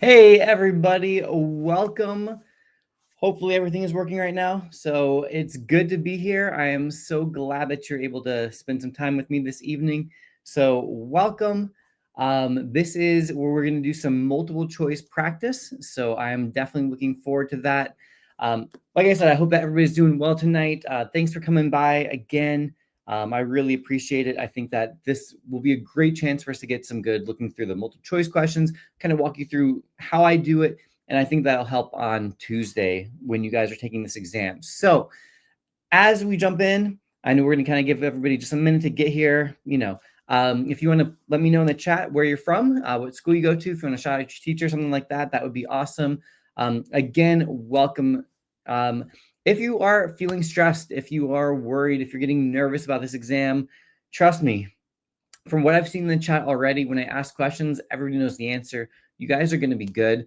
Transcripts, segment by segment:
Hey, everybody, welcome. Hopefully, everything is working right now. So, it's good to be here. I am so glad that you're able to spend some time with me this evening. So, welcome. This is where we're going to do some multiple choice practice. So, I am definitely looking forward to that. Like I said, I hope that everybody's doing well tonight. Thanks for coming by again. I really appreciate it. I think that this will be a great chance for us to get some good looking through the multiple choice questions, kind of walk you through how I do it. And I think that'll help on Tuesday when you guys are taking this exam. So as we jump in, I know we're going to kind of give everybody just a minute to get here. If you want to let me know in the chat where you're from, what school you go to, if you want to shout out your teacher, something like that, that would be awesome. Again, welcome. If you are feeling stressed, if you are worried, if you're getting nervous about this exam, trust me, from what I've seen in the chat already, when I ask questions, everybody knows the answer. You guys are going to be good.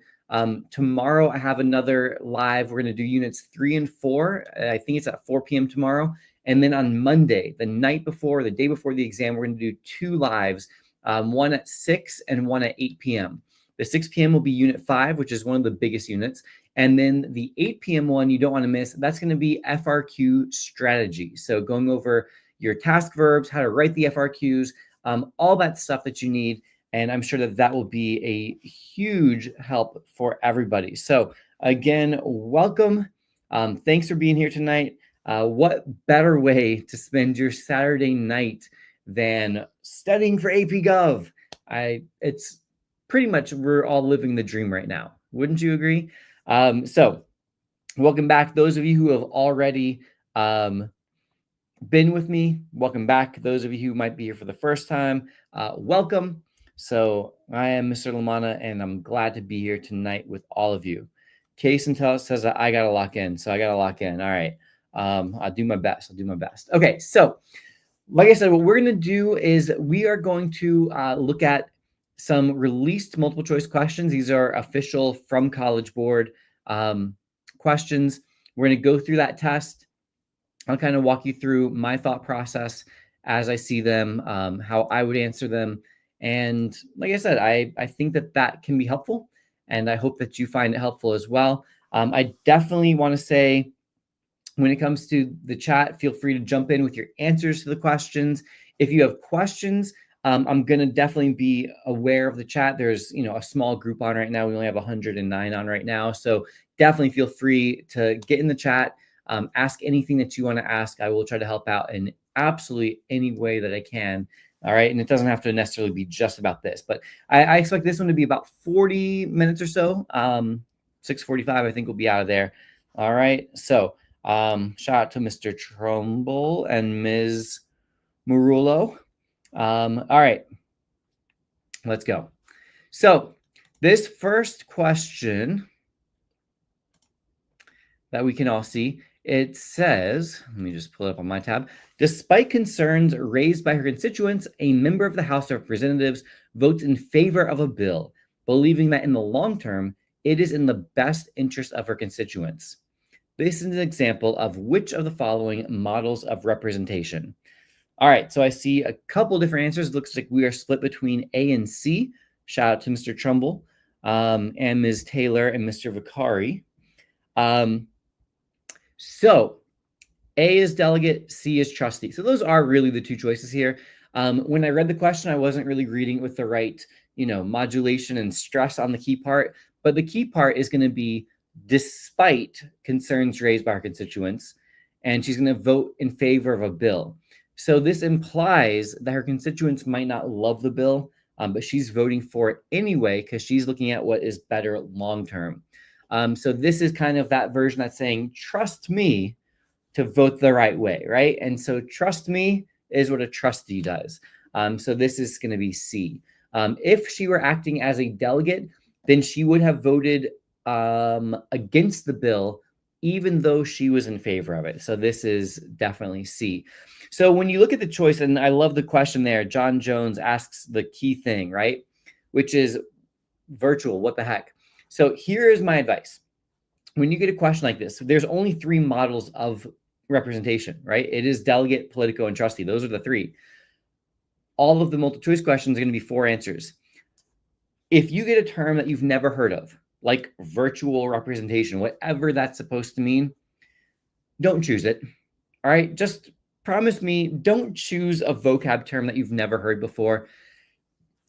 Tomorrow, I have another live. We're going to do units 3 and 4. I think it's at 4 p.m. tomorrow. And then on Monday, the night before, the day before the exam, we're going to do 2 lives, one at 6 and one at 8 p.m. The 6 p.m. will be unit 5, which is one of the biggest units. And then the 8 p.m. one you don't want to miss, that's going to be FRQ strategy. So going over your task verbs, how to write the FRQs, all that stuff that you need. And I'm sure that that will be a huge help for everybody. So again, welcome. Thanks for being here tonight. What better way to spend your Saturday night than studying for AP Gov? It's pretty much, we're all living the dream right now. Wouldn't you agree? So welcome back. Those of you who have already been with me, welcome back. Those of you who might be here for the first time, welcome. So I am Mr. Lamanna, and I'm glad to be here tonight with all of you. Case and Tell says that I gotta lock in, so I gotta lock in. All right, I'll do my best. Okay, so like I said, what we're gonna do is we are going to look at some released multiple choice questions. These are official from College Board questions. We're gonna go through that test. I'll kind of walk you through my thought process as I see them, how I would answer them. And like I said, I think that that can be helpful. And I hope that you find it helpful as well. I definitely want to say, when it comes to the chat, feel free to jump in with your answers to the questions. If you have questions, I'm going to definitely be aware of the chat. There's, a small group on right now. We only have 109 on right now. So definitely feel free to get in the chat. Ask anything that you want to ask. I will try to help out in absolutely any way that I can. All right. And it doesn't have to necessarily be just about this, but I expect this one to be about 40 minutes or so. 6:45, I think we'll be out of there. All right. So shout out to Mr. Trumbull and Ms. Murulo. All right. Let's go. So this first question that we can all see, it says, let me just pull it up on my tab. Despite concerns raised by her constituents, a member of the House of Representatives votes in favor of a bill, believing that in the long term, it is in the best interest of her constituents. This is an example of which of the following models of representation. All right, so I see a couple different answers. It looks like we are split between A and C. Shout out to Mr. Trumbull and Ms. Taylor and Mr. Vicari. So A is delegate, C is trustee. So those are really the two choices here. When I read the question, I wasn't really reading it with the right, modulation and stress on the key part. But the key part is going to be despite concerns raised by our constituents, and she's going to vote in favor of a bill. So this implies that her constituents might not love the bill, but she's voting for it anyway because she's looking at what is better long term. So this is kind of that version that's saying, trust me to vote the right way, right? And so trust me is what a trustee does. So this is going to be C. If she were acting as a delegate, then she would have voted against the bill, even though she was in favor of it. So this is definitely C. So when you look at the choice, and I love the question there, John Jones asks the key thing, right? Which is virtual, what the heck? So here is my advice. When you get a question like this, there's only 3 models of representation, right? It is delegate, Politico, and trustee. Those are the 3. All of the multiple choice questions are going to be 4 answers. If you get a term that you've never heard of, like virtual representation, whatever that's supposed to mean, don't choose it. All right. Just promise me, don't choose a vocab term that you've never heard before.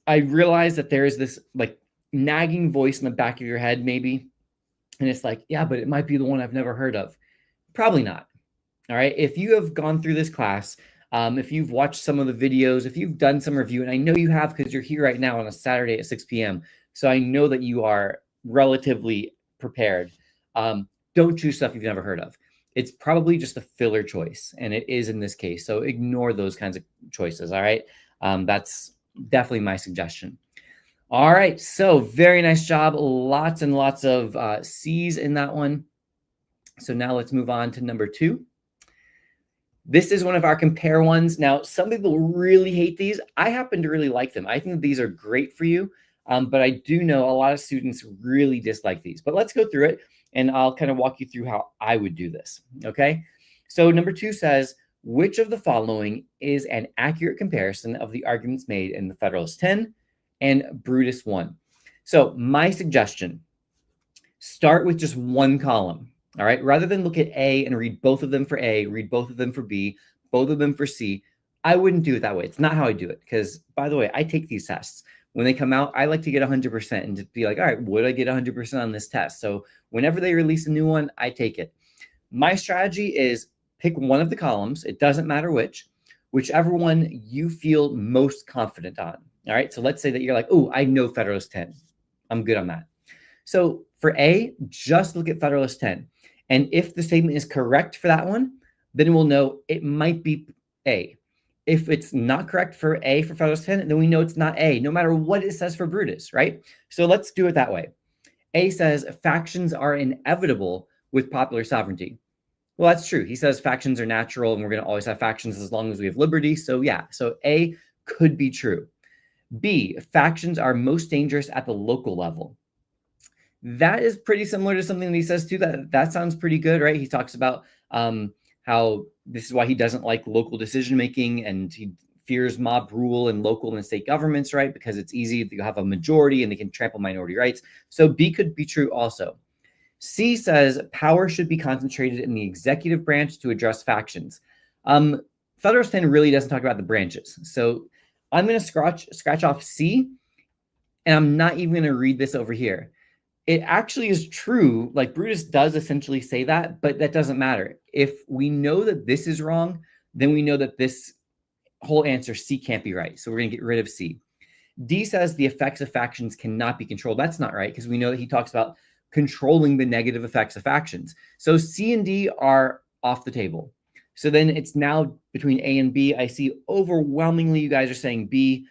I realize that there is this like nagging voice in the back of your head, maybe. And it's like, yeah, but it might be the one I've never heard of. Probably not. All right. If you have gone through this class, if you've watched some of the videos, if you've done some review, and I know you have because you're here right now on a Saturday at 6 p.m. So I know that you are relatively prepared. Don't choose stuff you've never heard of. It's probably just a filler choice, and it is in this case. So ignore those kinds of choices. All right. That's definitely my suggestion. All right. So very nice job. Lots and lots of C's in that one. So now let's move on to number 2. This is one of our compare ones. Now, some people really hate these. I happen to really like them. I think these are great for you, but I do know a lot of students really dislike these. But let's go through it, and I'll kind of walk you through how I would do this, okay? So number 2 says, which of the following is an accurate comparison of the arguments made in the Federalist 10 and Brutus 1? So my suggestion, start with just one column. All right. Rather than look at A and read both of them for A, read both of them for B, both of them for C, I wouldn't do it that way. It's not how I do it. Because, by the way, I take these tests. When they come out, I like to get 100% and just be like, all right, would I get 100% on this test? So whenever they release a new one, I take it. My strategy is pick one of the columns. It doesn't matter whichever one you feel most confident on. All right. So let's say that you're like, oh, I know Federalist 10. I'm good on that. So for A, just look at Federalist 10. And if the statement is correct for that one, then we'll know it might be A. If it's not correct for A for Federalist 10, then we know it's not A, no matter what it says for Brutus, right? So let's do it that way. A says factions are inevitable with popular sovereignty. Well, that's true. He says factions are natural and we're going to always have factions as long as we have liberty. So yeah, so A could be true. B, factions are most dangerous at the local level. That is pretty similar to something that he says too. That sounds pretty good, right? He talks about how this is why he doesn't like local decision making, and he fears mob rule in local and state governments, right? Because it's easy, you have a majority and they can trample minority rights. So B could be true also. C says power should be concentrated in the executive branch to address factions. Federalist 10 really doesn't talk about the branches. So I'm going to scratch off C, and I'm not even going to read this over here. It actually is true. Like Brutus does essentially say that, but that doesn't matter. If we know that this is wrong, then we know that this whole answer C can't be right. So we're going to get rid of C. D says the effects of factions cannot be controlled. That's not right, because we know that he talks about controlling the negative effects of factions. So C and D are off the table. So then it's now between A and B. I see overwhelmingly you guys are saying B.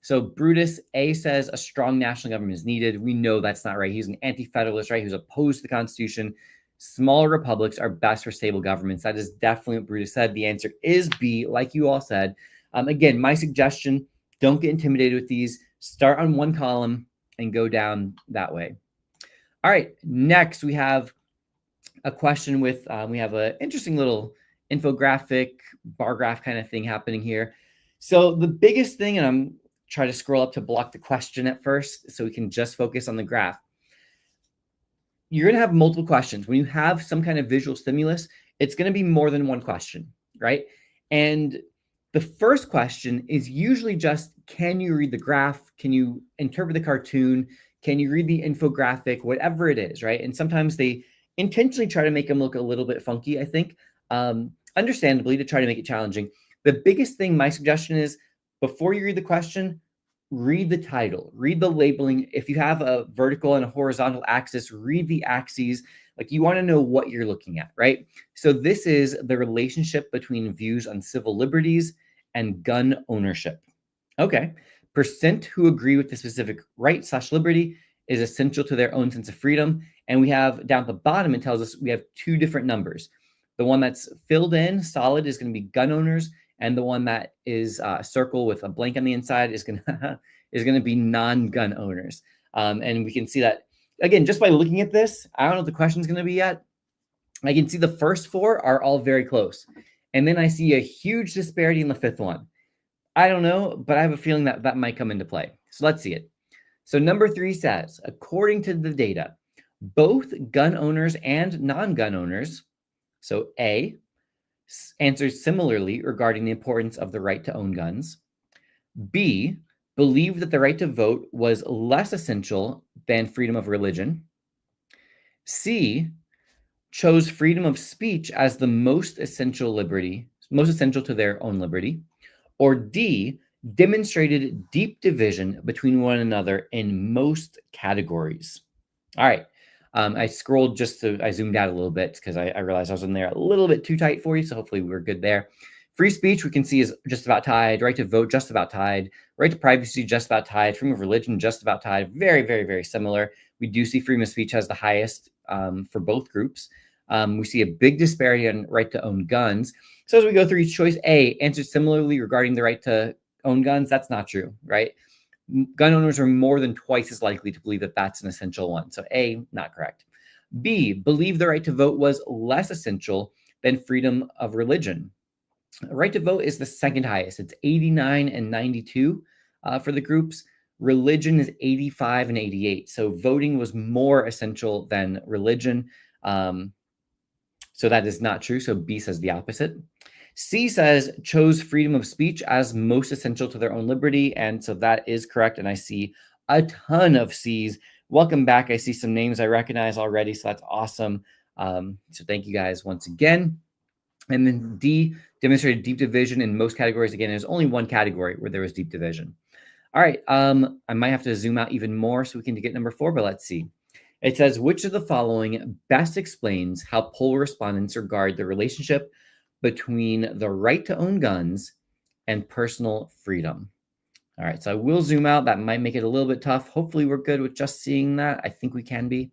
So Brutus, A says a strong national government is needed. We know that's not right. He's an anti-federalist, right? He's opposed to the Constitution. Small republics are best for stable governments. That is definitely what Brutus said. The answer is B, like you all said. Again, my suggestion, don't get intimidated with these. Start on one column and go down that way. All right, next we have a question with, we have an interesting little infographic, bar graph kind of thing happening here. So the biggest thing, and I'm try to scroll up to block the question at first so we can just focus on the graph. You're going to have multiple questions. When you have some kind of visual stimulus, it's going to be more than one question, right? And the first question is usually just, can you read the graph? Can you interpret the cartoon? Can you read the infographic? Whatever it is, right? And sometimes they intentionally try to make them look a little bit funky, I think, understandably, to try to make it challenging. The biggest thing, my suggestion is, before you read the question, read the title, read the labeling. If you have a vertical and a horizontal axis, read the axes. Like, you want to know what you're looking at, right? So this is the relationship between views on civil liberties and gun ownership. Okay. Percent who agree with the specific right/liberty is essential to their own sense of freedom. And we have down at the bottom, it tells us we have two different numbers. The one that's filled in solid is going to be gun owners, and the one that is a circle with a blank on the inside is going to be non-gun owners. And we can see that, again, just by looking at this. I don't know what the question's going to be yet. I can see the first four are all very close. And then I see a huge disparity in the fifth one. I don't know, but I have a feeling that that might come into play. So let's see it. So number 3 says, according to the data, both gun owners and non-gun owners, so A, answers similarly regarding the importance of the right to own guns. B, believed that the right to vote was less essential than freedom of religion. C, chose freedom of speech as the most essential to their own liberty. Or D, demonstrated deep division between one another in most categories. All right. I zoomed out a little bit because I realized I was in there a little bit too tight for you. So hopefully we're good there. Free speech, we can see, is just about tied. Right to vote, just about tied. Right to privacy, just about tied. Freedom of religion, just about tied. Very, very, very similar. We do see freedom of speech has the highest for both groups. We see a big disparity on right to own guns. So as we go through each choice, A, answers similarly regarding the right to own guns. That's not true, right? Gun owners are more than twice as likely to believe that that's an essential one. So A, not correct. B, believe the right to vote was less essential than freedom of religion. Right to vote is the second highest. It's 89 and 92 for the groups. Religion is 85 and 88. So voting was more essential than religion. So that is not true. So B says the opposite. C says chose freedom of speech as most essential to their own liberty. And so that is correct. And I see a ton of C's. Welcome back. I see some names I recognize already. So that's awesome. So thank you guys once again. And then D, demonstrated deep division in most categories. Again, there's only one category where there was deep division. All right. I might have to zoom out even more so we can get number 4, but let's see. It says, which of the following best explains how poll respondents regard the relationship between the right to own guns and personal freedom? All right, so I will zoom out. That might make it a little bit tough. Hopefully we're good with just seeing that. I think we can be.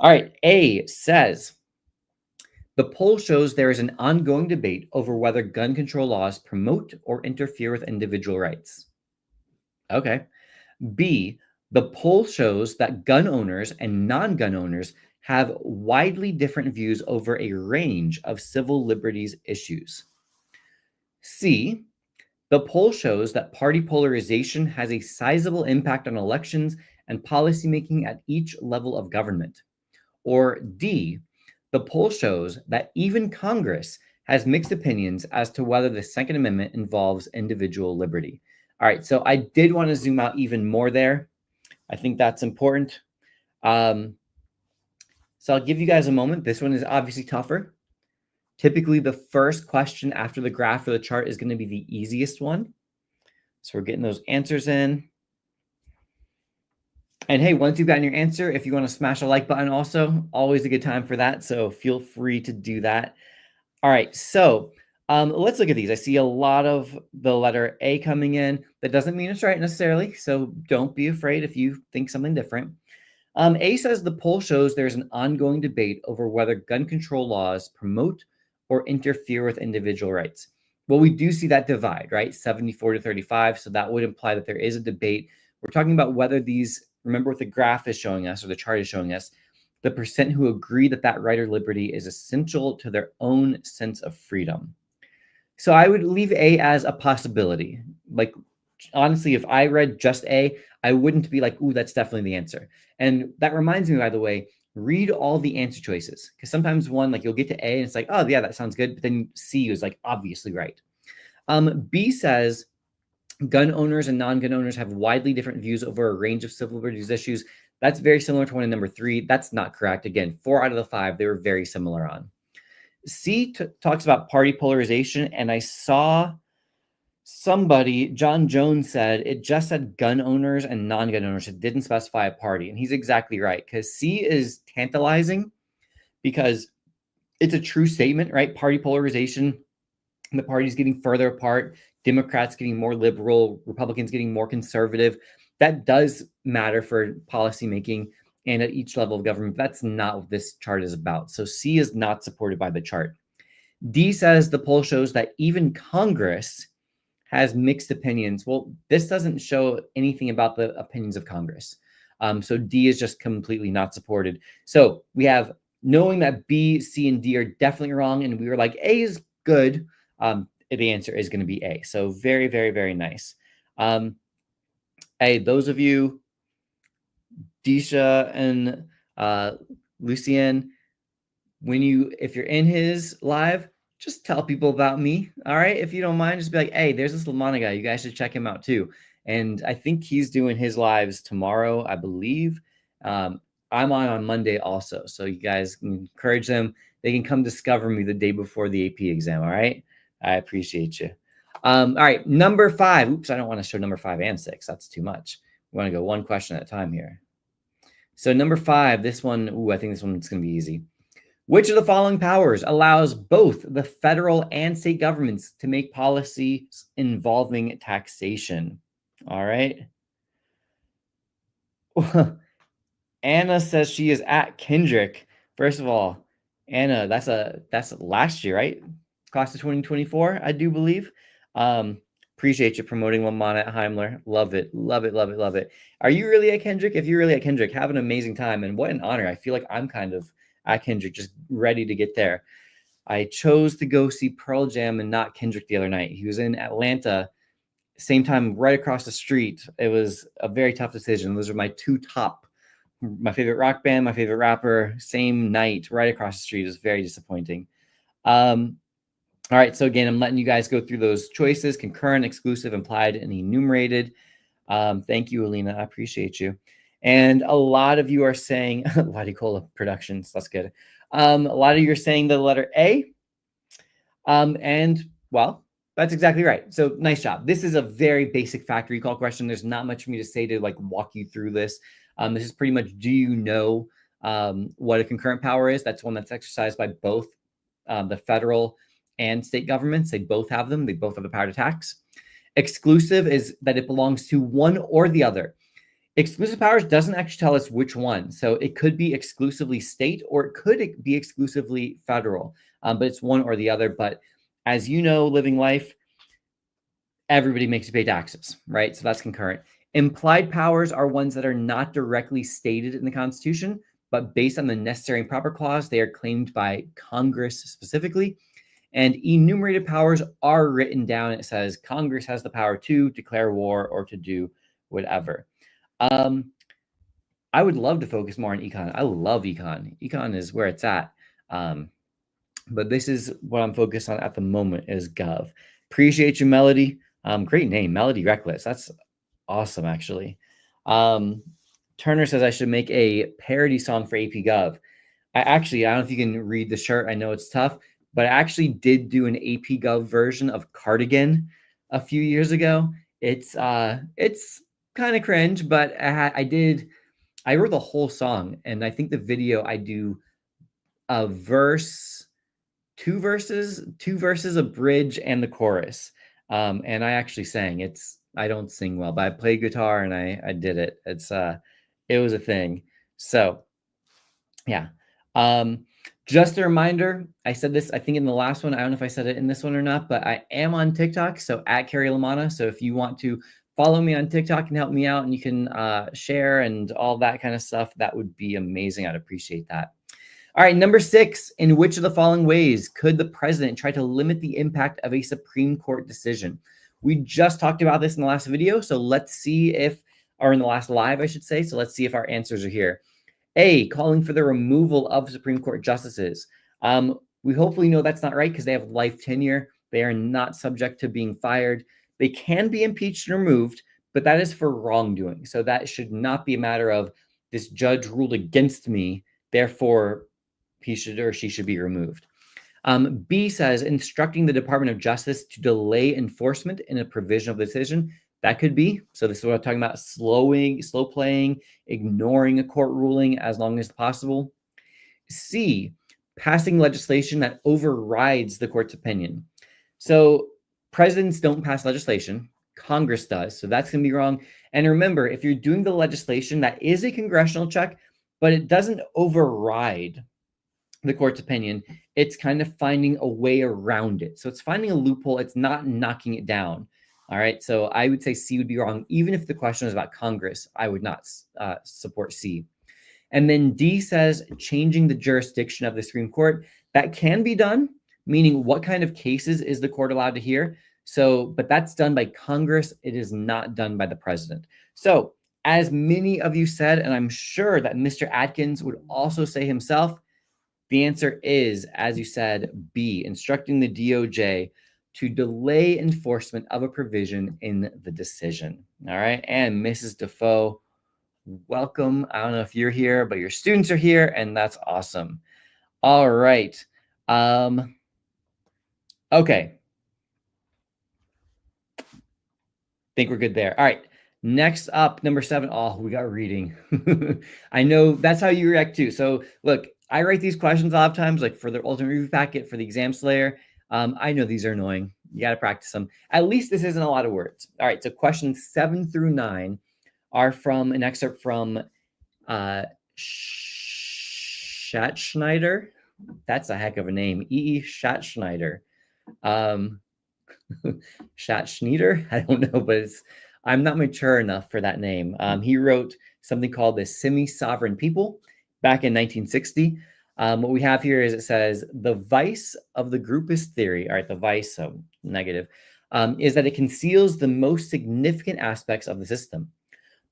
All right, A says, the poll shows there is an ongoing debate over whether gun control laws promote or interfere with individual rights. Okay. B, the poll shows that gun owners and non-gun owners have widely different views over a range of civil liberties issues. C, the poll shows that party polarization has a sizable impact on elections and policymaking at each level of government. Or D, the poll shows that even Congress has mixed opinions as to whether the Second Amendment involves individual liberty. All right, so I did want to zoom out even more there. I think that's important. So I'll give you guys a moment. This one is obviously tougher. Typically, the first question after the graph or the chart is going to be the easiest one. So we're getting those answers in. And hey, once you've gotten your answer, if you want to smash a like button also, always a good time for that. So feel free to do that. All right, so let's look at these. I see a lot of the letter A coming in. That doesn't mean it's right necessarily, so don't be afraid if you think something different. A says the poll shows there's an ongoing debate over whether gun control laws promote or interfere with individual rights. Well, we do see that divide, right? 74 to 35. So that would imply that there is a debate. We're talking about whether these, remember what the graph is showing us or the chart is showing us, the percent who agree that that right or liberty is essential to their own sense of freedom. So I would leave A as a possibility. Like, honestly, if I read just A, I wouldn't be like, ooh, that's definitely the answer. And that reminds me, by the way, read all the answer choices. Because sometimes one, like you'll get to A and it's like, oh, yeah, that sounds good. But then C is like obviously right. B says gun owners and non-gun owners have widely different views over a range of civil liberties issues. That's very similar to one in number 3. That's not correct. Again, 4 out of the 5, they were very similar on. C talks about party polarization, and I saw somebody, John Jones, said it just said gun owners and non-gun owners. It didn't specify a party, and he's exactly right, because C is tantalizing because it's a true statement, right? Party polarization, the parties getting further apart, Democrats getting more liberal, Republicans getting more conservative. That does matter for policymaking and at each level of government. That's not what this chart is about. So C is not supported by the chart. D says the poll shows that even Congress has mixed opinions. Well, this doesn't show anything about the opinions of Congress. So D is just completely not supported. So we have knowing that B, C, and D are definitely wrong, and we were like, A is good. The answer is going to be A. So very, very, very nice. Hey, those of you Disha and Lucien, if you're in his live, just tell people about me. All right. If you don't mind, just be like, hey, there's this Lamanna guy. You guys should check him out too. And I think he's doing his lives tomorrow, I believe. I'm on Monday also. So you guys can encourage them. They can come discover me the day before the AP exam. All right. I appreciate you. All right. Number 5. Oops, I don't want to show number 5 and 6. That's too much. We want to go one question at a time here. So number 5, this one, I think this one's going to be easy. Which of the following powers allows both the federal and state governments to make policies involving taxation? All right. Anna says she is at Kendrick. First of all, Anna, that's last year, right? Class of 2024, I do believe. Appreciate you promoting Lamanna at Heimler. Love it, love it, love it, love it. Are you really at Kendrick? If you're really at Kendrick, have an amazing time. And what an honor. I feel like I'm kind of at Kendrick, just ready to get there. I chose to go see Pearl Jam and not Kendrick the other night. He was in Atlanta, same time, right across the street. It was a very tough decision. Those are my two top, my favorite rock band, my favorite rapper, same night, right across the street. It was very disappointing. All right, so again, I'm letting you guys go through those choices: concurrent, exclusive, implied, and enumerated. Thank you, Alina. I appreciate you. And a lot of you are saying, Ladicola Productions, that's good. A lot of you are saying the letter A. And, well, that's exactly right. So nice job. This is a very basic fact recall question. There's not much for me to say to like walk you through this. This is pretty much, do you know what a concurrent power is? That's one that's exercised by both the federal and state governments. They both have them. They both have the power to tax. Exclusive is that it belongs to one or the other. Exclusive powers doesn't actually tell us which one. So it could be exclusively state or it could be exclusively federal, but it's one or the other. But as you know, living life, everybody makes you pay taxes, right? So that's concurrent. Implied powers are ones that are not directly stated in the Constitution, but based on the necessary and proper clause, they are claimed by Congress specifically. And enumerated powers are written down. It says Congress has the power to declare war or to do whatever. I would love to focus more on econ. I love econ. Econ is where it's at. But this is what I'm focused on at the moment is Gov. Appreciate you, Melody. Great name, Melody Reckless. That's awesome, actually. Turner says I should make a parody song for AP Gov. I don't know if you can read the shirt. I know it's tough, but I actually did do an AP Gov version of Cardigan a few years ago. It's kind of cringe, but I wrote the whole song, and I think the video I do a verse, two verses, a bridge, and the chorus. And I actually sang. I don't sing well, but I played guitar and I did it. It was a thing. So yeah. Just a reminder, I said this, I think in the last one, I don't know if I said it in this one or not, but I am on TikTok. So at Carrie Lamanna. So if you want to follow me on TikTok and help me out and you can share and all that kind of stuff, that would be amazing. I'd appreciate that. All right, number 6, in which of the following ways could the president try to limit the impact of a Supreme Court decision? We just talked about this in the last video. So let's see or in the last live, I should say. So let's see if our answers are here. A, calling for the removal of Supreme Court justices. We hopefully know that's not right because they have life tenure. They are not subject to being fired. They can be impeached and removed, but that is for wrongdoing. So that should not be a matter of this judge ruled against me, therefore he should or she should be removed. B says instructing the Department of Justice to delay enforcement in a provision of the decision. That could be. So this is what I'm talking about, slow playing, ignoring a court ruling as long as possible. C, passing legislation that overrides the court's opinion. So presidents don't pass legislation. Congress does. So that's going to be wrong. And remember, if you're doing the legislation, that is a congressional check, but it doesn't override the court's opinion. It's kind of finding a way around it. So it's finding a loophole. It's not knocking it down. All right. So I would say C would be wrong. Even if the question is about Congress, I would not support C. And then D says changing the jurisdiction of the Supreme Court. That can be done, meaning what kind of cases is the court allowed to hear? So, but that's done by Congress. It is not done by the president. So As many of you said, and I'm sure that Mr. Atkins would also say himself, the answer is, as you said, B, instructing the DOJ to delay enforcement of a provision in the decision. All right. And Mrs. Defoe, welcome. I don't know if you're here, but your students are here, and that's awesome. All right. Okay. Think we're good there. All right. Next up, number 7. Oh, we got reading. I know that's how you react too. So look, I write these questions a lot of times, like for the ultimate review packet for the exam slayer. I know these are annoying. You got to practice them. At least this isn't a lot of words. All right. So questions 7 through 9 are from an excerpt from Schattschneider. That's a heck of a name. E. Schattschneider. Schattschneider. I don't know, but I'm not mature enough for that name. He wrote something called The Semi-Sovereign People back in 1960. What we have here is it says, the vice of the groupist theory, all right, the vice, so negative, is that it conceals the most significant aspects of the system.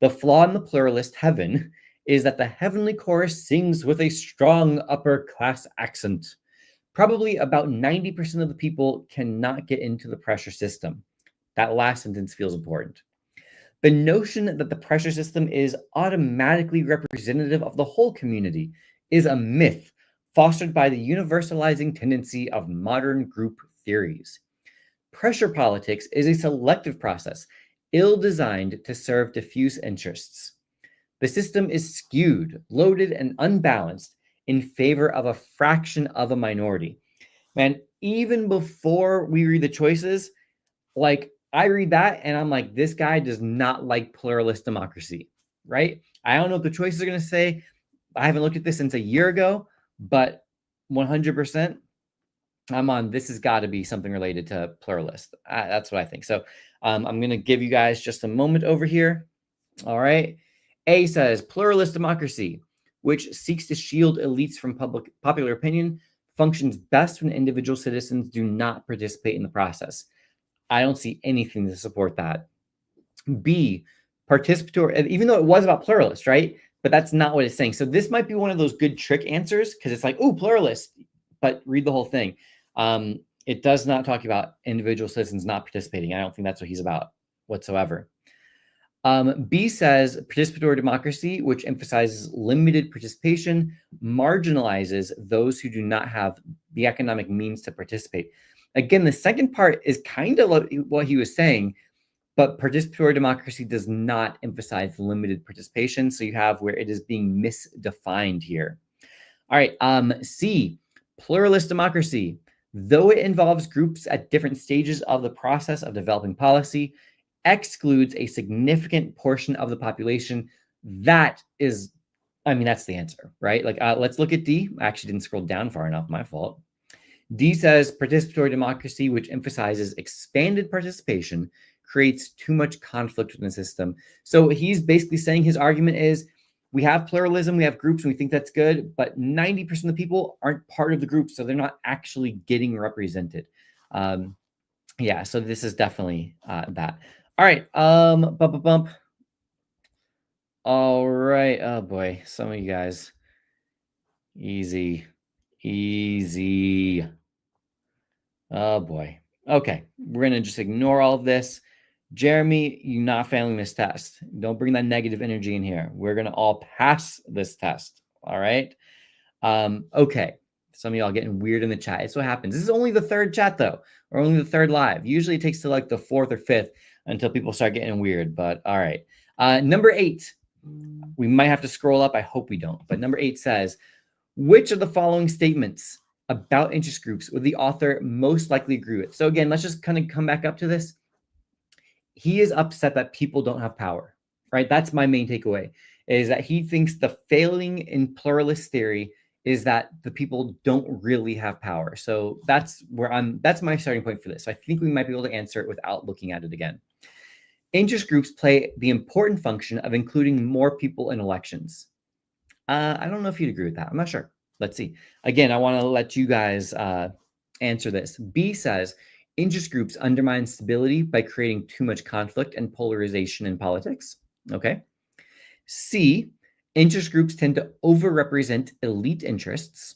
The flaw in the pluralist heaven is that the heavenly chorus sings with a strong upper class accent. Probably about 90% of the people cannot get into the pressure system. That last sentence feels important. The notion that the pressure system is automatically representative of the whole community is a myth fostered by the universalizing tendency of modern group theories. Pressure politics is a selective process, ill-designed to serve diffuse interests. The system is skewed, loaded, and unbalanced in favor of a fraction of a minority. Man, even before we read the choices, like I read that and I'm like, this guy does not like pluralist democracy, right? I don't know what the choices are going to say. I haven't looked at this since a year ago, but 100%, I'm on. This has got to be something related to pluralist. That's what I think. So I'm going to give you guys just a moment over here. All right. A says pluralist democracy, which seeks to shield elites from popular opinion, functions best when individual citizens do not participate in the process. I don't see anything to support that. B, participatory, even though it was about pluralist, right? But that's not what it's saying. So this might be one of those good trick answers because it's like, oh, pluralist, but read the whole thing. It does not talk about individual citizens not participating. I don't think that's what he's about whatsoever. B says participatory democracy, which emphasizes limited participation, marginalizes those who do not have the economic means to participate. Again, the second part is kind of what he was saying, but participatory democracy does not emphasize limited participation. So you have where it is being misdefined here. All right, C, pluralist democracy. Though it involves groups at different stages of the process of developing policy, excludes a significant portion of the population. That is, I mean, that's the answer, right? Like, let's look at D. I actually didn't scroll down far enough, my fault. D says participatory democracy, which emphasizes expanded participation, creates too much conflict within the system. So he's basically saying his argument is we have pluralism, we have groups, and we think that's good, but 90% of the people aren't part of the group, so they're not actually getting represented. Yeah, so this is definitely that. All right, bump. All right, oh boy, some of you guys. Easy. Oh boy. Okay, we're gonna just ignore all of this. Jeremy, you're not failing this test. Don't bring that negative energy in here. We're gonna all pass this test. All right. Okay. Some of y'all getting weird in the chat. It's what happens. This is only the third chat though, or only the third live. Usually it takes to like the fourth or fifth until people start getting weird. But all right. Number 8. We might have to scroll up. I hope we don't. But number 8 says, which of the following statements about interest groups would the author most likely agree with? So again, let's just kind of come back up to this. He is upset that people don't have power, right? That's my main takeaway, is that he thinks the failing in pluralist theory is that the people don't really have power. So that's my starting point for this. So I think we might be able to answer it without looking at it again. Interest groups play the important function of including more people in elections. I don't know if you'd agree with that. I'm not sure. Let's see. Again, I want to let you guys answer this. B says, interest groups undermine stability by creating too much conflict and polarization in politics. Okay. C, interest groups tend to overrepresent elite interests.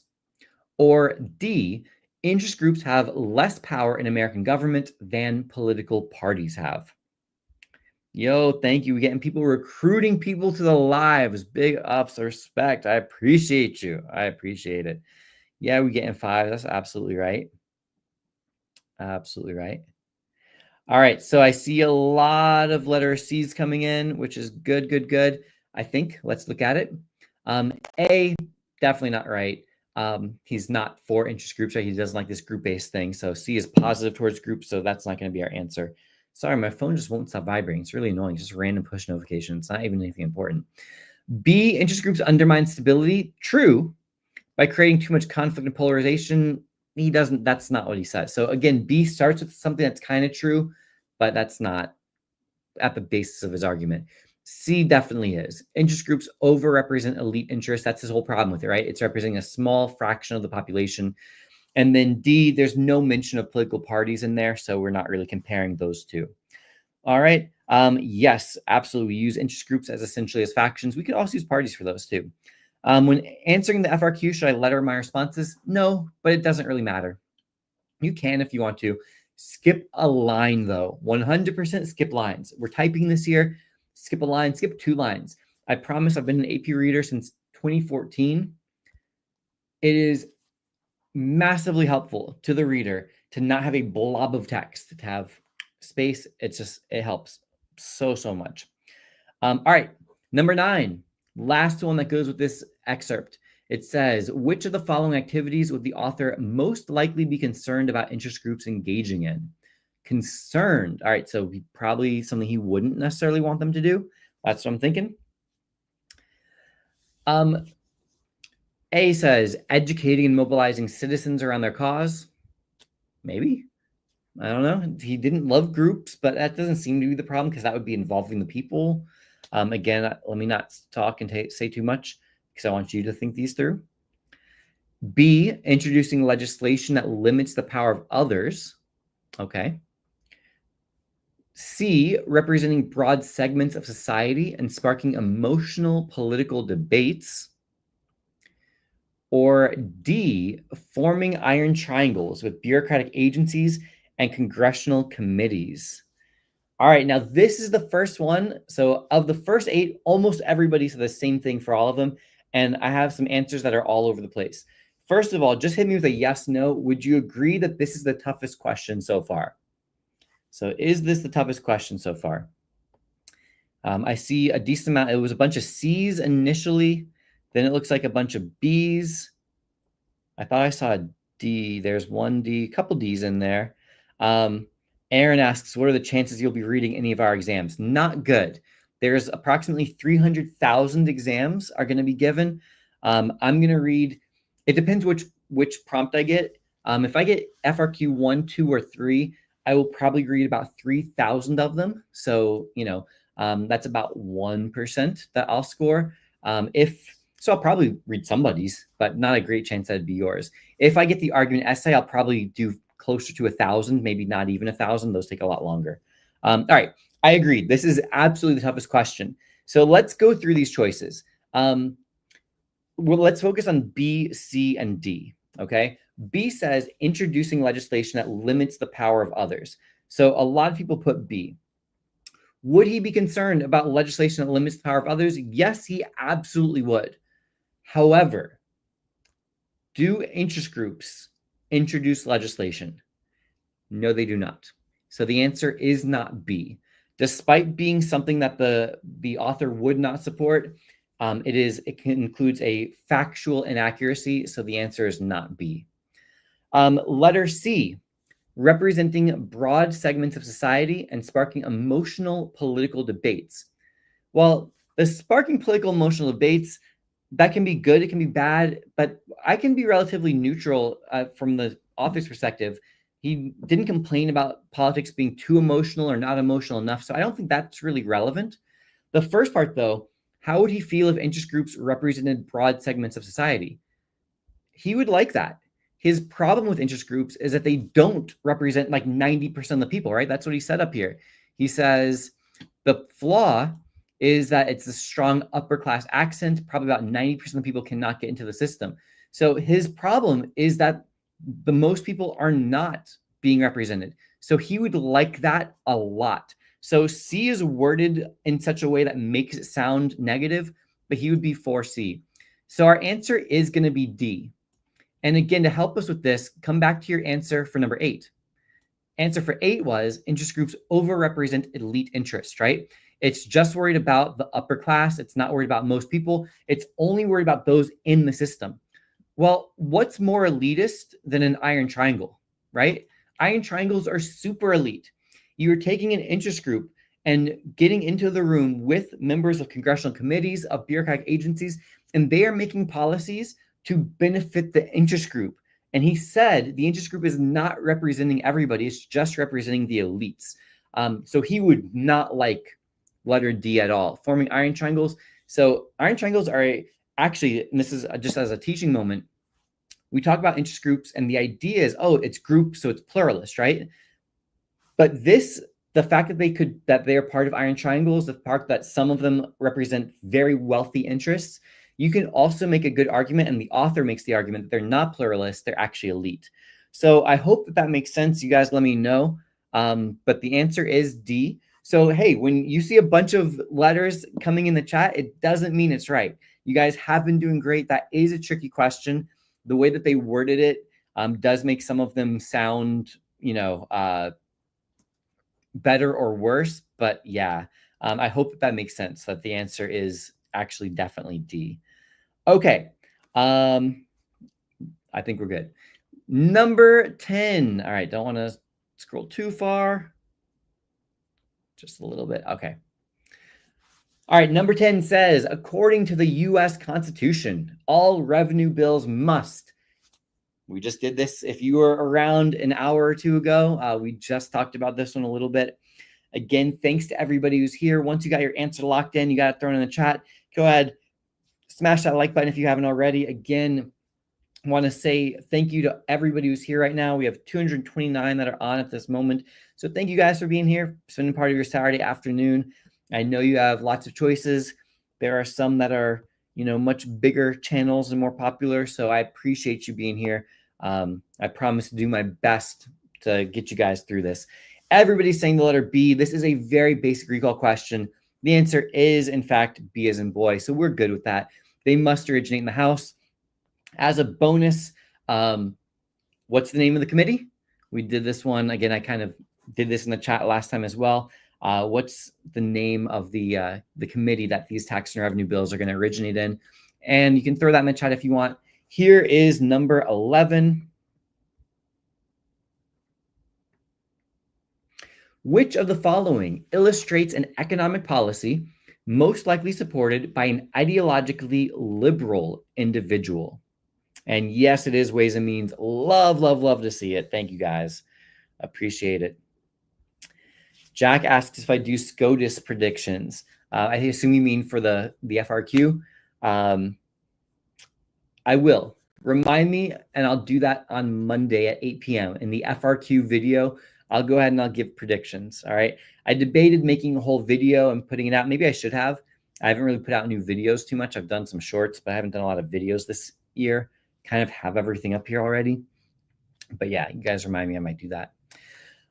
Or D, interest groups have less power in American government than political parties have. Yo, thank you. We're getting people recruiting people to the lives. Big ups, respect. I appreciate you. I appreciate it. Yeah, we're getting 5. That's absolutely right. Absolutely right. All right, so I see a lot of letter C's coming in, which is good, good, good. I think, let's look at it. A, definitely not right. He's not for interest groups, right? He doesn't like this group-based thing. So C is positive towards groups, so that's not going to be our answer. Sorry, my phone just won't stop vibrating. It's really annoying. It's just random push notification. It's not even anything important. B, interest groups undermine stability. True. By creating too much conflict and polarization, he doesn't, that's not what he says. So again, B starts with something that's kind of true, but that's not at the basis of his argument. C definitely is. Interest groups overrepresent elite interests. That's his whole problem with it, right? It's representing a small fraction of the population. And then D, there's no mention of political parties in there, so we're not really comparing those two. All right. Yes, absolutely. We use interest groups as essentially as factions. We could also use parties for those too. When answering the FRQ, should I letter my responses? No, but it doesn't really matter. You can if you want to. Skip a line, though. 100% skip lines. We're typing this here. Skip a line, skip 2 lines. I promise I've been an AP reader since 2014. It is massively helpful to the reader to not have a blob of text, to have space. It's just, it helps so much. All right, number 9, last one that goes with this excerpt. It says, which of the following activities would the author most likely be concerned about interest groups engaging in? Concerned. All right, so probably something he wouldn't necessarily want them to do. That's what I'm thinking. A says, educating and mobilizing citizens around their cause. Maybe. I don't know. He didn't love groups, but that doesn't seem to be the problem because that would be involving the people. Again, let me not talk and say too much because I want you to think these through. B, introducing legislation that limits the power of others. Okay. C, representing broad segments of society and sparking emotional political debates. Or D, forming iron triangles with bureaucratic agencies and congressional committees. All right, now this is the first one. So of the first 8, almost everybody said the same thing for all of them. And I have some answers that are all over the place. First of all, just hit me with a yes, no. Would you agree that this is the toughest question so far? So is this the toughest question so far? I see a decent amount. It was a bunch of C's initially. Then it looks like a bunch of B's. I thought I saw a D. There's one D, a couple D's in there. Aaron asks, what are the chances you'll be reading any of our exams? Not good. There's approximately 300,000 exams are going to be given. I'm going to read, it depends which prompt I get. If I get FRQ 1, 2, or 3, I will probably read about 3,000 of them. So, that's about 1% that I'll score. So I'll probably read somebody's, but not a great chance that'd be yours. If I get the argument essay, I'll probably do closer to 1,000, maybe not even 1,000. Those take a lot longer. All right, I agree. This is absolutely the toughest question. So let's go through these choices. Well, let's focus on B, C, and D, okay? B says introducing legislation that limits the power of others. So a lot of people put B. Would he be concerned about legislation that limits the power of others? Yes, he absolutely would. However, do interest groups introduce legislation? No, they do not. So the answer is not B. Despite being something that the author would not support, it includes a factual inaccuracy. So the answer is not B. Letter C, representing broad segments of society and sparking emotional political debates. Well, the sparking political emotional debates, that can be good, it can be bad, but I can be relatively neutral from the author's perspective. He didn't complain about politics being too emotional or not emotional enough, so I don't think that's really relevant. The first part, though, how would he feel if interest groups represented broad segments of society? He would like that. His problem with interest groups is that they don't represent like 90% of the people, right? That's what he said up here. He says the flaw is that it's a strong upper class accent. Probably about 90% of people cannot get into the system. So his problem is that the most people are not being represented. So he would like that a lot. So C is worded in such a way that makes it sound negative, but he would be for C. So our answer is going to be D. And again, to help us with this, come back to your answer for number 8. Answer for 8 was interest groups overrepresent elite interests, right? It's just worried about the upper class. It's not worried about most people. It's only worried about those in the system. Well, what's more elitist than an iron triangle, right? Iron triangles are super elite. You're taking an interest group and getting into the room with members of congressional committees, of bureaucratic agencies, and they are making policies to benefit the interest group. And he said the interest group is not representing everybody. It's just representing the elites. So he would not like letter D at all, forming iron triangles. So iron triangles are actually, and this is just as a teaching moment, we talk about interest groups and the idea is, oh, it's group, so it's pluralist, right? But the fact that they're part of iron triangles, the fact that some of them represent very wealthy interests, you can also make a good argument, and the author makes the argument that they're not pluralist, they're actually elite. So I hope that makes sense. You guys let me know. But the answer is D. So, hey, when you see a bunch of letters coming in the chat, it doesn't mean it's right. You guys have been doing great. That is a tricky question. The way that they worded it does make some of them sound, better or worse. But yeah, I hope that makes sense, that the answer is actually definitely D. Okay. I think we're good. Number 10. All right. Don't want to scroll too far. Just a little bit. Okay. All right. Number 10 says, according to the U.S. Constitution, all revenue bills must. We just did this. If you were around an hour or two ago, we just talked about this one a little bit. Again, thanks to everybody who's here. Once you got your answer locked in, you got it thrown in the chat. Go ahead, smash that like button if you haven't already. Again, I want to say thank you to everybody who's here right now. We have 229 that are on at this moment. So thank you guys for being here, spending part of your Saturday afternoon. I know you have lots of choices. There are some that are, much bigger channels and more popular. So I appreciate you being here. I promise to do my best to get you guys through this. Everybody's saying the letter B. This is a very basic recall question. The answer is, in fact, B as in boy. So we're good with that. They must originate in the House. As a bonus, what's the name of the committee? We did this one. Again, I kind of did this in the chat last time as well. What's the name of the committee that these tax and revenue bills are going to originate in? And you can throw that in the chat if you want. Here is number 11. Which of the following illustrates an economic policy most likely supported by an ideologically liberal individual? And yes, it is Ways and Means. Love, love, love to see it. Thank you, guys. Appreciate it. Jack asks if I do SCOTUS predictions. I assume you mean for the FRQ. I will. Remind me, and I'll do that on Monday at 8 p.m. in the FRQ video. I'll go ahead and I'll give predictions. All right. I debated making a whole video and putting it out. Maybe I should have. I haven't really put out new videos too much. I've done some shorts, but I haven't done a lot of videos this year. Kind of have everything up here already. But yeah, you guys remind me, I might do that.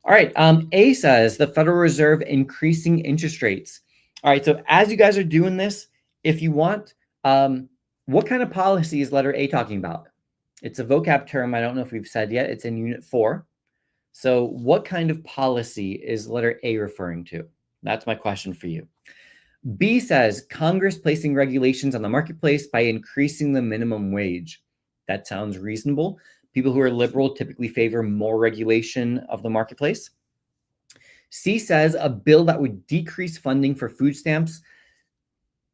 All right. A says the Federal Reserve increasing interest rates. All right. So as you guys are doing this, if you want, what kind of policy is letter A talking about? It's a vocab term. I don't know if we've said yet. It's in Unit 4. So what kind of policy is letter A referring to? That's my question for you. B says Congress placing regulations on the marketplace by increasing the minimum wage. That sounds reasonable. People who are liberal typically favor more regulation of the marketplace. C says a bill that would decrease funding for food stamps.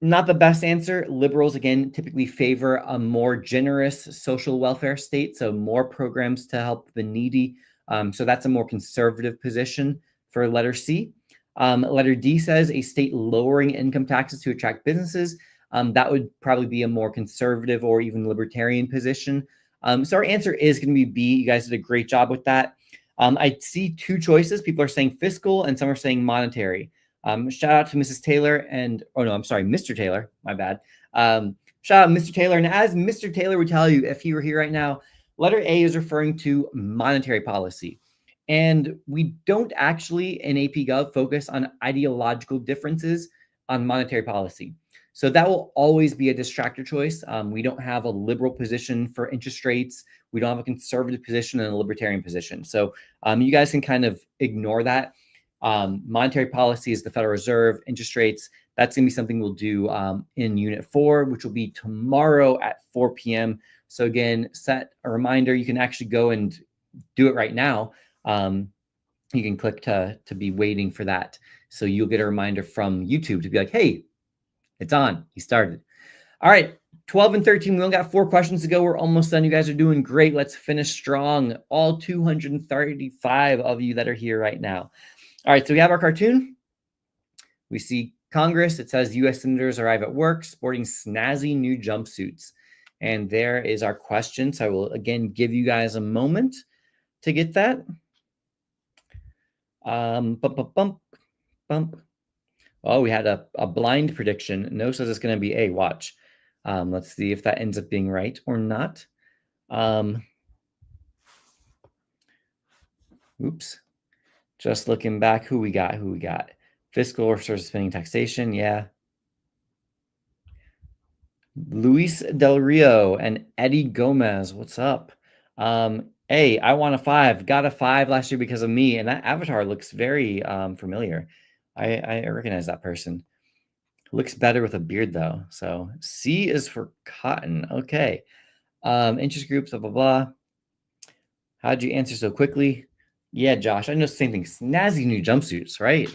Not the best answer. Liberals, again, typically favor a more generous social welfare state, so more programs to help the needy. So that's a more conservative position for letter C. Letter D says a state lowering income taxes to attract businesses. That would probably be a more conservative or even libertarian position. So our answer is going to be B. You guys did a great job with that. I see two choices. People are saying fiscal and some are saying monetary. Shout out to Mrs. Taylor Mr. Taylor, my bad. Shout out Mr. Taylor. And as Mr. Taylor would tell you, if he were here right now, letter A is referring to monetary policy. And we don't actually in AP Gov focus on ideological differences on monetary policy. So that will always be a distractor choice. We don't have a liberal position for interest rates. We don't have a conservative position and a libertarian position. So you guys can kind of ignore that. Monetary policy is the Federal Reserve. Interest rates, that's going to be something we'll do in Unit 4, which will be tomorrow at 4 p.m. So again, set a reminder. You can actually go and do it right now. You can click to be waiting for that. So you'll get a reminder from YouTube to be like, hey, it's on. He started. All right, 12 and 13. We only got 4 questions to go. We're almost done. You guys are doing great. Let's finish strong. All 235 of you that are here right now. All right, so we have our cartoon. We see Congress. It says U.S. senators arrive at work sporting snazzy new jumpsuits. And there is our question. So I will, again, give you guys a moment to get that. Bump. Oh, we had a blind prediction. No says it's going to be A. Watch. Let's see if that ends up being right or not. Oops. Just looking back, who we got? Fiscal resource spending taxation, yeah. Luis Del Rio and Eddie Gomez, what's up? Hey, I want a 5. Got a 5 last year because of me, and that avatar looks very familiar. I recognize that person. Looks better with a beard though. So C is for cotton. Okay. Interest groups, blah, blah, blah. How'd you answer so quickly? Yeah, Josh, I know the same thing. Snazzy new jumpsuits, right?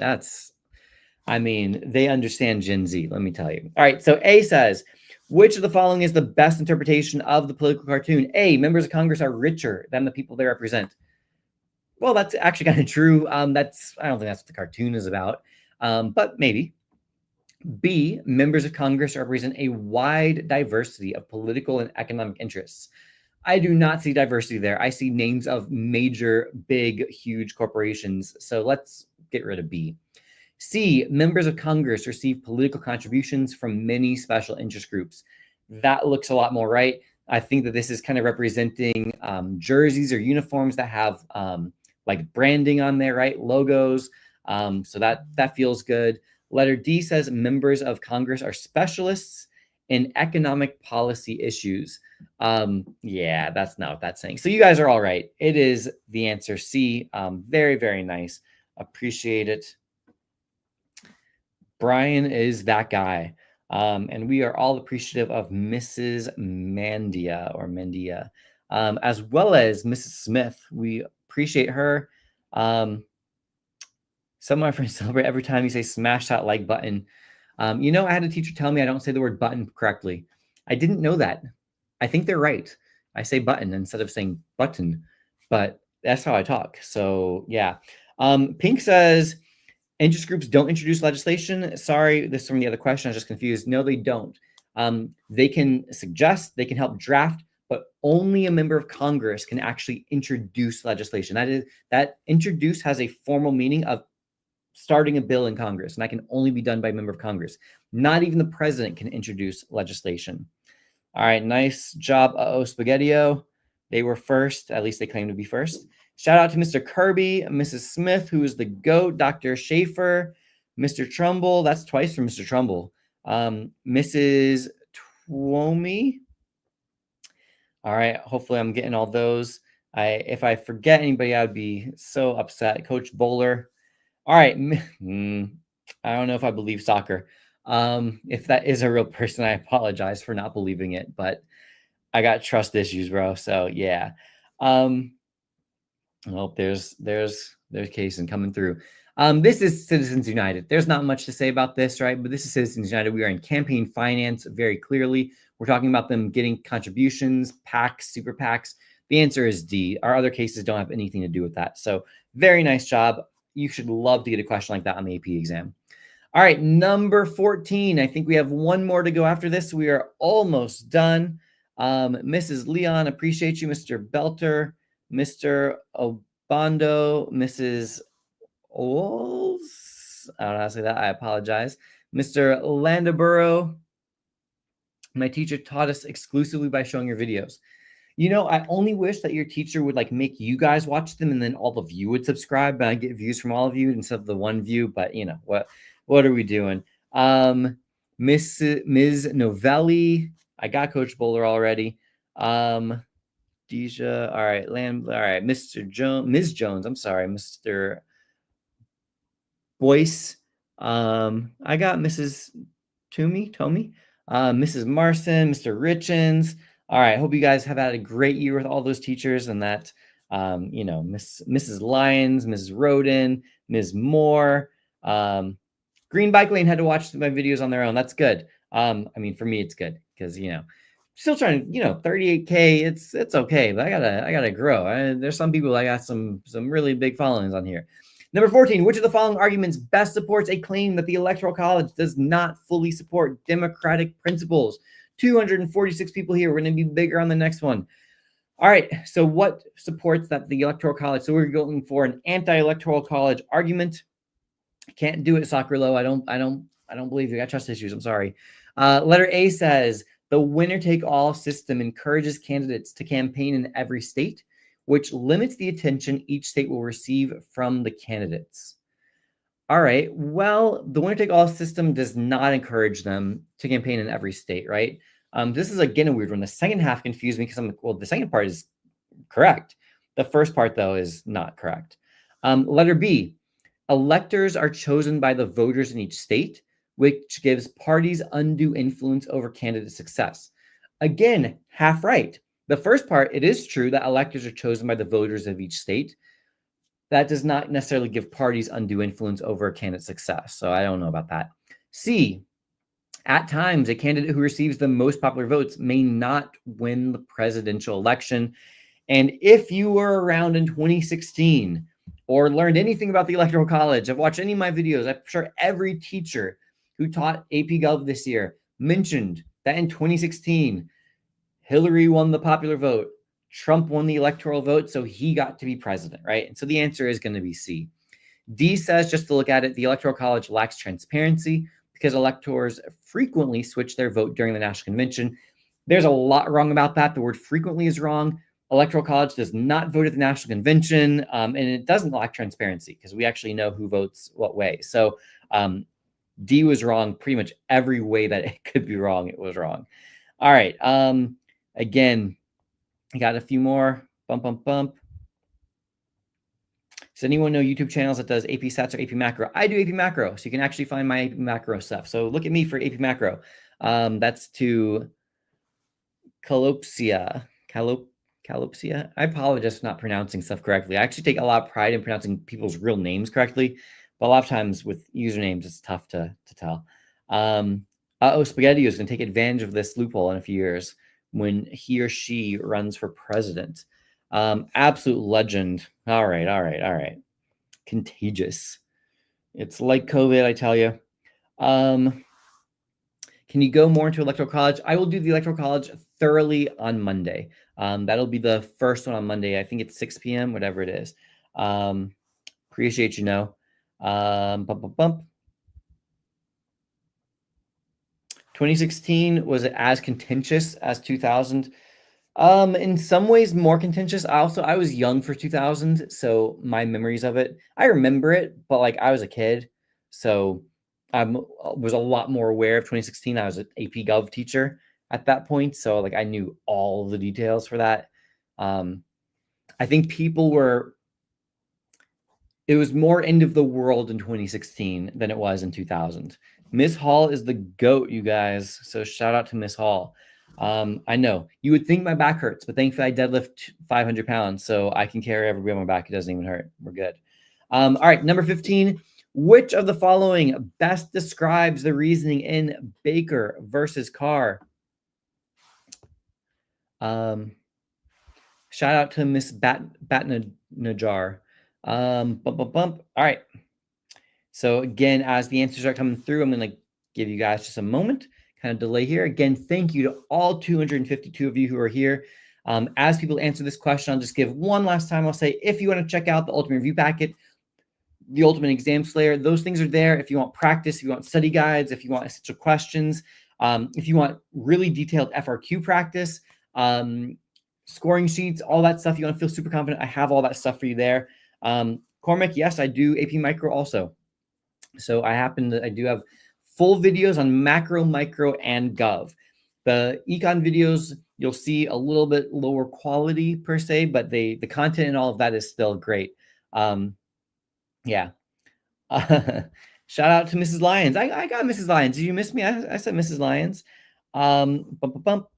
They understand Gen Z, let me tell you. All right, so A says, which of the following is the best interpretation of the political cartoon? A, members of Congress are richer than the people they represent. Well, that's actually kind of true. I don't think that's what the cartoon is about, but maybe. B, members of Congress represent a wide diversity of political and economic interests. I do not see diversity there. I see names of major, big, huge corporations. So let's get rid of B. C, members of Congress receive political contributions from many special interest groups. That looks a lot more right. I think that this is kind of representing jerseys or uniforms that have like branding on there, right? Logos. So that feels good. Letter D says members of Congress are specialists in economic policy issues. Yeah, that's not what that's saying. So you guys are all right. It is the answer C. Very, very nice. Appreciate it. Brian is that guy. And we are all appreciative of Mrs. Mendia, as well as Mrs. Smith. We appreciate her. Some of my friends celebrate every time you say smash that like button. I had a teacher tell me I don't say the word button correctly. I didn't know that. I think they're right. I say button instead of saying button, but that's how I talk. So yeah. Pink says, interest groups don't introduce legislation. Sorry, this is from the other question. I was just confused. No, they don't. They can suggest, they can help draft, but only a member of Congress can actually introduce legislation. That introduce has a formal meaning of starting a bill in Congress, and that can only be done by a member of Congress. Not even the president can introduce legislation. All right, nice job, Spaghettio. They were first, at least they claim to be first. Shout out to Mr. Kirby, Mrs. Smith, who is the GOAT, Dr. Schaefer, Mr. Trumbull. That's twice for Mr. Trumbull. Mrs. Twomey. All right, hopefully I'm getting all those. If I forget anybody, I would be so upset. Coach Bowler. All right. I don't know if I believe soccer. If that is a real person, I apologize for not believing it, but I got trust issues, bro. So yeah. Well, there's Kaysen coming through. This is Citizens United. There's not much to say about this, right? But this is Citizens United. We are in campaign finance very clearly. We're talking about them getting contributions, PACs, super PACs. The answer is D. Our other cases don't have anything to do with that. So very nice job. You should love to get a question like that on the AP exam. All right, number 14. I think we have one more to go after this. We are almost done. Mrs. Leon, appreciate you. Mr. Belter, Mr. Obando, Mrs. Ols. Whoops. I don't know how to say that. I apologize. Mr. Landaburo, my teacher taught us exclusively by showing your videos. You know, I only wish that your teacher would like make you guys watch them and then all of you would subscribe and I get views from all of you instead of the one view. But you know, what are we doing? Ms. Novelli, I got Coach Bowler already. Deja, all right, all right, Mr. Jones, Ms. Jones, I'm sorry, Mr. Boyce. I got Mrs. Toomey, Mrs. Marson, Mr. Richens. All right, hope you guys have had a great year with all those teachers and that, you know, Mrs. Lyons, Mrs. Roden, Ms. Moore. Green Bike Lane had to watch my videos on their own. That's good. I mean, for me, it's good because, you know, still trying, you know, 38K, it's okay, but I gotta grow. There's some people that got some really big followings on here. Number 14, which of the following arguments best supports a claim that the Electoral College does not fully support democratic principles? 246 people here. We're going to be bigger on the next one. All right. So what supports that the Electoral College? So we're going for an anti-Electoral College argument. Can't do it, Soccerlo. I don't believe you got trust issues. I'm sorry. Letter A says the winner-take-all system encourages candidates to campaign in every state, which limits the attention each state will receive from the candidates. All right, well, the winner-take-all system does not encourage them to campaign in every state, right? This is, again, a weird one. The second half confused me because I'm like, well, the second part is correct. The first part, though, is not correct. Letter B, electors are chosen by the voters in each state, which gives parties undue influence over candidate success. Again, half right. The first part, it is true that electors are chosen by the voters of each state. That does not necessarily give parties undue influence over a candidate's success. So I don't know about that. C, at times, a candidate who receives the most popular votes may not win the presidential election. And if you were around in 2016 or learned anything about the Electoral College, I've watched any of my videos, I'm sure every teacher who taught AP Gov this year mentioned that in 2016, Hillary won the popular vote. Trump won the electoral vote, so he got to be president, right? And so the answer is going to be C. D says, just to look at it, the Electoral College lacks transparency because electors frequently switch their vote during the National Convention. There's a lot wrong about that. The word frequently is wrong. Electoral College does not vote at the National Convention, and it doesn't lack transparency because we actually know who votes what way. So D was wrong pretty much every way that it could be wrong. It was wrong. All right. Again, I got a few more. Bump. Does anyone know YouTube channels that does AP Stats or AP Macro? I do AP Macro, so you can actually find my AP Macro stuff. So look at me for AP Macro. That's to Calopsia. I apologize for not pronouncing stuff correctly. I actually take a lot of pride in pronouncing people's real names correctly, but a lot of times with usernames, it's tough to tell. Spaghetti is going to take advantage of this loophole in a few years when he or she runs for president. Absolute legend. All right. Contagious. It's like COVID, I tell you. Can you go more into Electoral College? I will do the Electoral College thoroughly on Monday. That'll be the first one on Monday. I think it's 6 p.m., whatever it is. Appreciate you know. 2016, was it as contentious as 2000? In some ways more contentious. I was young for 2000, so my memories of it, I remember it, but like I was a kid, so I was a lot more aware of 2016. I was an AP Gov teacher at that point, so like I knew all the details for that. I think it was more end of the world in 2016 than it was in 2000. Miss Hall is the GOAT, you guys. So shout out to Miss Hall. I know you would think my back hurts, but thankfully I deadlift 500 pounds, so I can carry everybody on my back. It doesn't even hurt. We're good. All right, number 15. Which of the following best describes the reasoning in Baker versus Carr? Shout out to Miss Batnajar. All right. So again, as the answers are coming through, I'm going to give you guys just a moment, kind of delay here. Again, thank you to all 252 of you who are here. As people answer this question, I'll just give one last time. I'll say, if you want to check out the Ultimate Review Packet, the Ultimate Exam Slayer. Those things are there if you want practice, if you want study guides, if you want essential questions, if you want really detailed FRQ practice, scoring sheets, all that stuff. You want to feel super confident. I have all that stuff for you there. Cormac, yes, I do AP Micro also. So I do have full videos on macro, micro, and gov. The econ videos, you'll see a little bit lower quality per se, but the content and all of that is still great. Yeah. Shout out to Mrs. Lyons. I got Mrs. Lyons. Did you miss me? I said Mrs. Lyons. Bump.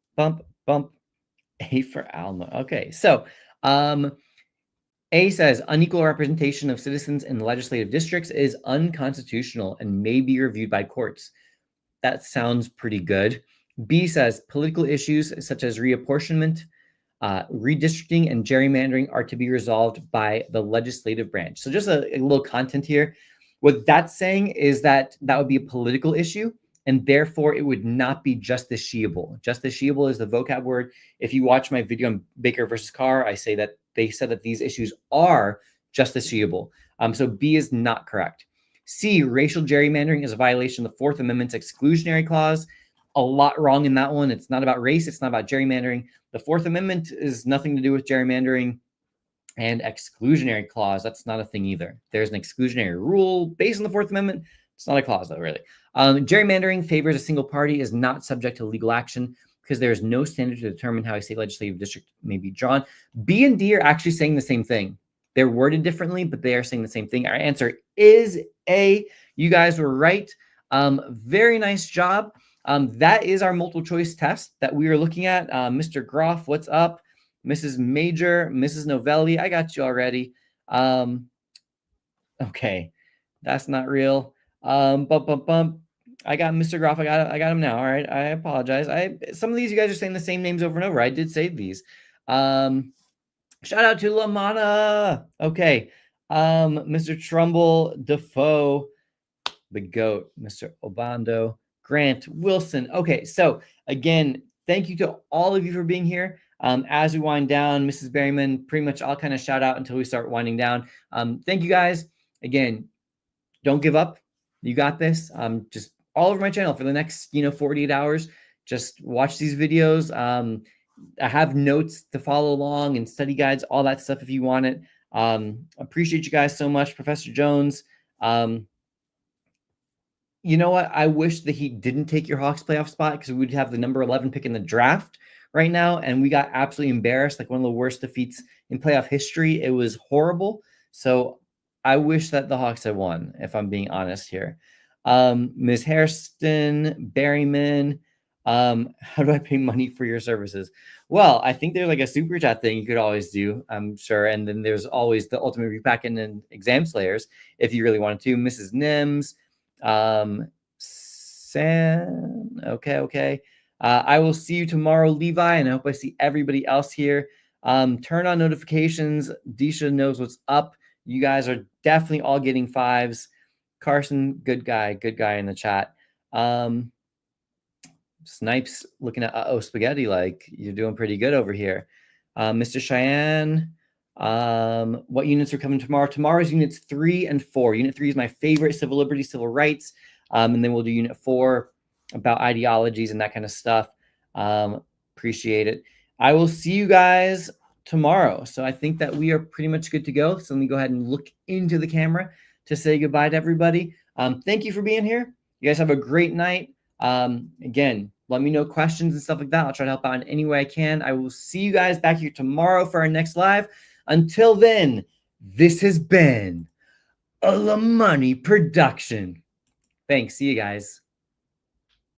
A for Alma. Okay. So, A says unequal representation of citizens in legislative districts is unconstitutional and may be reviewed by courts. That sounds pretty good. B says political issues such as reapportionment, redistricting, and gerrymandering are to be resolved by the legislative branch. So just a little content here. What that's saying is that would be a political issue, and therefore it would not be justiciable. Justiciable is the vocab word. If you watch my video on Baker versus Carr, I say that they said that these issues are justiciable. So B is not correct. C, racial gerrymandering is a violation of the Fourth Amendment's exclusionary clause. A lot wrong in that one. It's not about race. It's not about gerrymandering. The Fourth Amendment is nothing to do with gerrymandering. And exclusionary clause, that's not a thing either. There's an exclusionary rule based on the Fourth Amendment. It's not a clause though, really. Gerrymandering favors a single party is not subject to legal action because there is no standard to determine how a state legislative district may be drawn. B and D are actually saying the same thing. They're worded differently, but they are saying the same thing. Our answer is A. You guys were right. Very nice job. That is our multiple choice test that we are looking at. Mr. Groff, what's up? Mrs. Major, Mrs. Novelli, I got you already. Okay, that's not real. I got Mr. Groff. I got him now. All right, I apologize. Some of these you guys are saying the same names over and over. I did save these. Shout out to Lamana. Okay, Mr. Trumbull, Defoe, the GOAT, Mr. Obando, Grant, Wilson. Okay, so again, thank you to all of you for being here. As we wind down, Mrs. Berryman, pretty much I'll kind of shout out until we start winding down. Thank you guys. Again, don't give up. You got this. Just all over my channel for the next, 48 hours. Just watch these videos. I have notes to follow along and study guides, all that stuff if you want it. Appreciate you guys so much, Professor Jones. You know what? I wish the Heat didn't take your Hawks playoff spot because we would have the number 11 pick in the draft right now, and we got absolutely embarrassed, like one of the worst defeats in playoff history. It was horrible. So I wish that the Hawks had won, if I'm being honest here. Ms. Hairston, Berryman, how do I pay money for your services? Well, I think there's like a super chat thing you could always do, I'm sure. And then there's always the Ultimate Repacking and Exam Slayers if you really wanted to. Mrs. Nims, Sam, okay. I will see you tomorrow, Levi, and I hope I see everybody else here. Turn on notifications. Disha knows what's up. You guys are definitely all getting 5s. Carson, good guy in the chat. Snipes looking at spaghetti like you're doing pretty good over here. Mr. Cheyenne, what units are coming tomorrow? Tomorrow's units 3 and 4. Unit 3 is my favorite, civil liberties, civil rights. And then we'll do unit 4 about ideologies and that kind of stuff. Appreciate it. I will see you guys tomorrow. So I think that we are pretty much good to go. So let me go ahead and look into the camera to say goodbye to everybody. Thank you for being here. You guys have a great night. Again, let me know questions and stuff like that. I'll try to help out in any way I can. I will see you guys back here tomorrow for our next live. Until then, this has been a Lamani production. Thanks. See you guys.